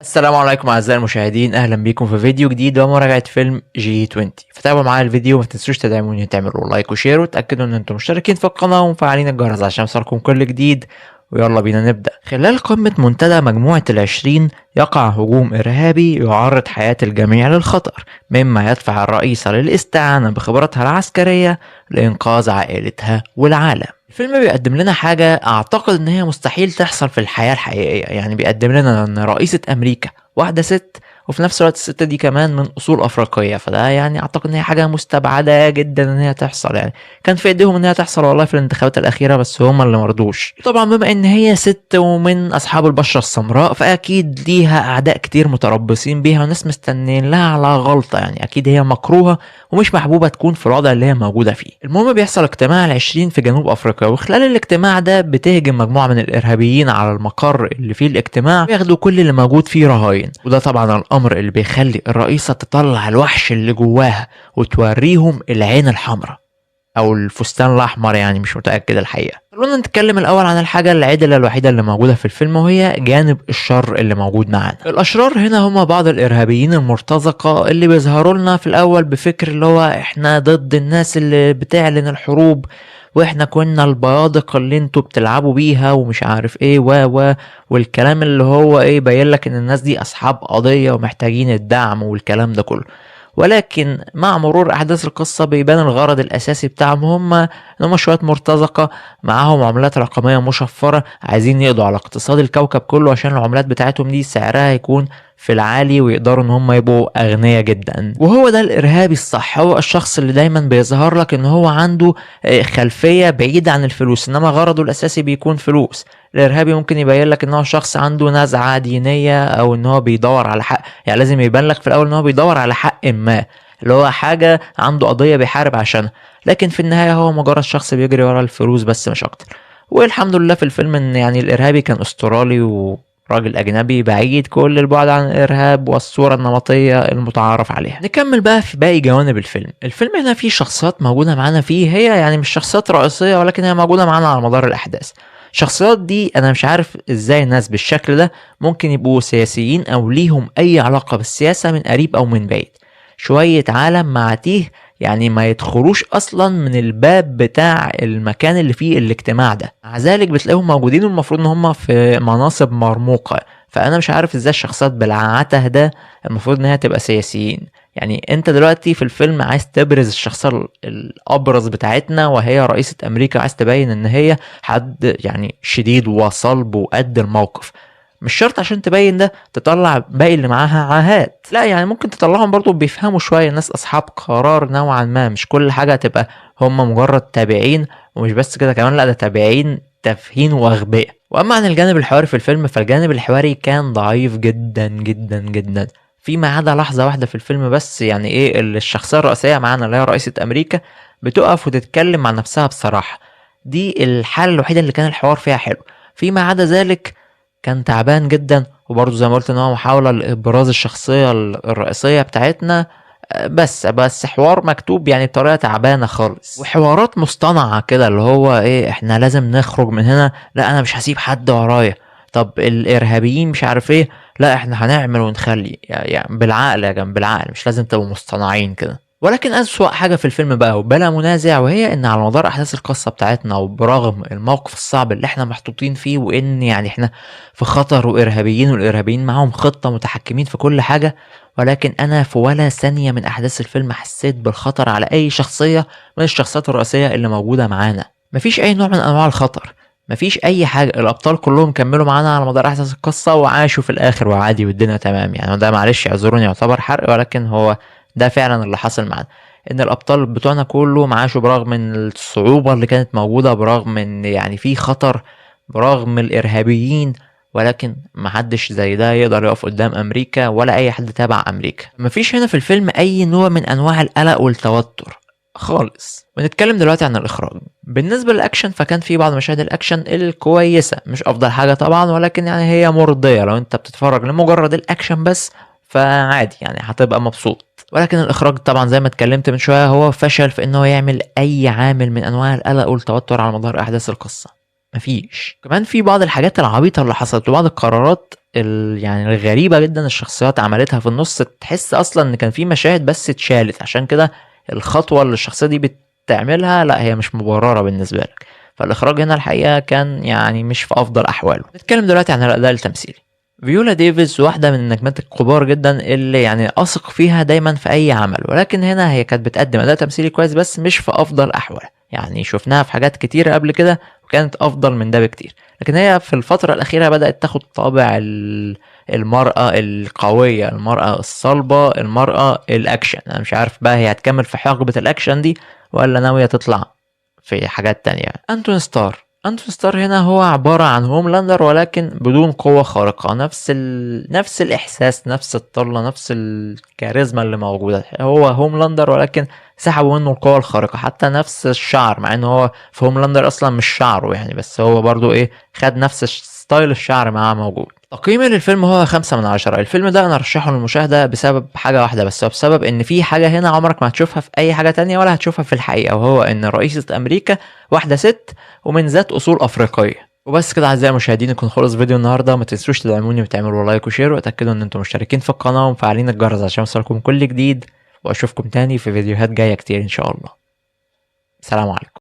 السلام عليكم اعزائي المشاهدين، اهلا بيكم في فيديو جديد ومراجعه فيلم جي 20. فتابعوا معايا الفيديو، ما تنسوش تدعموني تعملوا لايك وشير وتاكدوا ان انتم مشتركين في القناه ومفعلين الجرس عشان يوصلكم كل جديد. ويلا بينا نبدا. خلال قمه منتدى مجموعه ال20 يقع هجوم ارهابي يعرض حياه الجميع للخطر، مما يدفع الرئيسه للاستعانه بخبراتها العسكريه لانقاذ عائلتها والعالم. الفيلم بيقدم لنا حاجة أعتقد إن هي مستحيل تحصل في الحياة الحقيقية، يعني بيقدم لنا إن رئيسة أمريكا واحدة ست، وفي نفس الوقت الست دي كمان من أصول أفريقية، فده يعني أعتقد إن هي حاجة مستبعدة جدا إن هي تحصل. يعني كان في إيديهم إن هي تحصل والله في الانتخابات الأخيرة، بس هما اللي مرضوش. طبعا بما إن هي ست ومن أصحاب البشرة السمراء، فأكيد ليها أعداء كتير متربصين بيها وناس مستنين لها على غلطة، يعني أكيد هي مكروهة ومش محبوبة تكون في الوضع اللي هي موجودة فيه. المهم بيحصل اجتماع ال20 في جنوب أفريقيا، وخلال الاجتماع ده بتهجم مجموعة من الإرهابيين على المقر اللي فيه الاجتماع وياخدوا كل اللي موجود فيه رهاين. وده طبعا الأمر اللي بيخلي الرئيسة تطلع الوحش اللي جواها وتوريهم العين الحمراء او الفستان الاحمر، يعني مش متاكد الحقيقه. خلونا نتكلم الاول عن الحاجه العدله الوحيده اللي موجوده في الفيلم، وهي جانب الشر اللي موجود معانا. الاشرار هنا هم بعض الارهابيين المرتزقه اللي بيظهروا لنا في الاول بفكر اللي هو احنا ضد الناس اللي بتعلن الحروب، واحنا كنا البيادق اللي انتوا بتلعبوا بيها ومش عارف ايه والكلام اللي هو ايه باين لك ان الناس دي اصحاب قضيه ومحتاجين الدعم والكلام ده كله. ولكن مع مرور احداث القصه بيبان الغرض الاساسي بتاعهم ان هم شويه مرتزقه معاهم عملات رقميه مشفره، عايزين يقضوا على اقتصاد الكوكب كله عشان العملات بتاعتهم دي سعرها يكون في العالي ويقدروا ان هم يبقوا اغنياء جدا. وهو ده الارهابي الصح، هو الشخص اللي دايما بيظهر لك ان هو عنده خلفيه بعيده عن الفلوس، انما غرضه الاساسي بيكون فلوس. الارهابي ممكن يبين لك ان هو شخص عنده نزعه دينيه او ان هو بيدور على حق، يعني لازم يبان لك في الاول ان هو بيدور على حق ما، اللي هو حاجه عنده قضيه بيحارب عشانها، لكن في النهايه هو مجرد شخص بيجري ورا الفلوس بس مش اكتر. والحمد لله في الفيلم ان يعني الارهابي كان استرالي وراجل اجنبي بعيد كل البعد عن الارهاب والصوره النمطيه المتعارف عليها. نكمل بقى في باقي جوانب الفيلم. الفيلم هنا فيه شخصيات موجوده معانا فيه، هي يعني مش شخصيات رئيسيه ولكن هي موجوده معانا على مدار الاحداث. الشخصيات دي انا مش عارف ازاي ناس بالشكل ده ممكن يبقوا سياسيين او ليهم اي علاقة بالسياسة من قريب او من بعيد. شوية عالم مع تيه، يعني ما يدخلوش اصلا من الباب بتاع المكان اللي فيه الاجتماع ده، مع ذلك بتلاقيهم موجودين والمفروض ان هم في مناصب مرموقة. فانا مش عارف ازاي الشخصيات بالعته ده المفروض انها تبقى سياسيين. يعني انت دلوقتي في الفيلم عايز تبرز الشخصية الابرز بتاعتنا وهي رئيسة امريكا، عايز تبين ان هي حد يعني شديد وصلب وقد الموقف. مش شرط عشان تبين ده تطلع باقي اللي معاها عاهات، لا يعني ممكن تطلعهم برضو بيفهموا شوية، ناس اصحاب قرار نوعا ما، مش كل حاجة تبقى هم مجرد تابعين. ومش بس كده كمان، لا ده تابعين تافهين واغبياء. واما عن الجانب الحواري في الفيلم، فالجانب الحواري كان ضعيف جدا جدا جدا، فيما عدا لحظة واحدة في الفيلم بس. يعني ايه الشخصية الرئيسية معانا اللي هي رئيسة امريكا بتقف وتتكلم مع نفسها بصراحة، دي الحالة الوحيدة اللي كان الحوار فيها حلو. فيما عدا ذلك كان تعبان جدا، وبرضه زي ما قلت ان هو محاولة لابراز الشخصية الرئيسية بتاعتنا، بس حوار مكتوب يعني بطريقة تعبانة خالص، وحوارات مصطنعة كده اللي هو ايه احنا لازم نخرج من هنا، لا انا مش هسيب حد ورايا، طب الارهابيين مش عارف ايه، لا احنا هنعمل ونخلي، يعني بالعقل يا جنب، بالعقل مش لازم تبقوا مصطنعين كده. ولكن أسوأ حاجة في الفيلم بقى وبلا منازع، وهي ان على مدار احداث القصة بتاعتنا وبرغم الموقف الصعب اللي احنا محطوطين فيه، وان يعني احنا في خطر وارهابيين والارهابيين معاهم خطة متحكمين في كل حاجة، ولكن انا في ولا ثانية من احداث الفيلم حسيت بالخطر على اي شخصية من الشخصيات الرئيسية اللي موجودة معانا. مفيش اي نوع من انواع الخطر، مفيش اي حاجة. الابطال كلهم كملوا معانا على مدار احداث القصة وعاشوا في الاخر وعادي والدنيا تمام. يعني ده معلش اعذروني يعتبر حرق، ولكن هو ده فعلا اللي حصل معانا، ان الابطال بتوعنا كلهم عاشوا برغم من الصعوبة اللي كانت موجودة، برغم ان يعني في خطر، برغم الارهابيين، ولكن محدش زي ده يقدر يقف قدام امريكا ولا اي حد تابع امريكا. مفيش هنا في الفيلم اي نوع من انواع القلق والتوتر خالص. ونتكلم دلوقتي عن الاخراج. بالنسبه للاكشن فكان في بعض مشاهد الاكشن الكويسه، مش افضل حاجه طبعا، ولكن يعني هي مرضيه لو انت بتتفرج لمجرد الاكشن بس، فعادي يعني هتبقى مبسوط. ولكن الاخراج طبعا زي ما اتكلمت من شويه هو فشل في انه يعمل اي عامل من انواع القلق والتوتر على مدار احداث القصه، مفيش. كمان في بعض الحاجات العبيطه اللي حصلت وبعض القرارات يعني الغريبة جدا الشخصيات عملتها في النص، تحس اصلا ان كان في مشاهد بس اتشالت، عشان كده الخطوة اللي الشخصية دي بتعملها لا هي مش مبررة بالنسبة لك. فالاخراج هنا الحقيقة كان يعني مش في افضل احواله. نتكلم دلوقتي عن الاداء التمثيلي. فيولا ديفيز واحدة من النجمات الكبار جدا اللي يعني اثق فيها دايما في اي عمل، ولكن هنا هي كانت بتقدم اداء تمثيلي كويس بس مش في افضل احوالها. يعني شفناها في حاجات كتيرة قبل كده وكانت افضل من ده بكتير، لكن هي في الفترة الاخيرة بدأت تاخد طابع المرأة القوية، المرأة الصلبة، المرأة الاكشن. انا مش عارف بقى هي هتكمل في حقبة الاكشن دي ولا ناوية تطلع في حاجات تانية. انتون ستار هنا هو عبارة عن هوملاندر ولكن بدون قوة خارقة، نفس الإحساس، نفس الطلة، نفس الكاريزما اللي موجودة. هو هوملاندر ولكن سحبوا منه القوة الخارقة، حتى نفس الشعر، مع انه هو في هوملاندر اصلا مش شعره يعني، بس هو برضو خد نفس ستايل الشعر معاه موجود. تقييمي للفيلم هو 5/10. الفيلم ده انا ارشحه للمشاهدة بسبب حاجة واحدة بس، وبسبب ان في حاجة هنا عمرك ما هتشوفها في اي حاجة تانية ولا هتشوفها في الحقيقة، وهو ان رئيسة امريكا واحدة ست ومن ذات اصول افريقية. وبس كده اعزائي المشاهدين، يكون خلص فيديو النهارده. ما تنسوش تدعموني وتعملوا لايك وشير، واتاكدوا ان انتم مشتركين في القناه ومفعلين الجرس عشان يوصلكم كل جديد، واشوفكم تاني في فيديوهات جايه كتير ان شاء الله. سلام عليكم.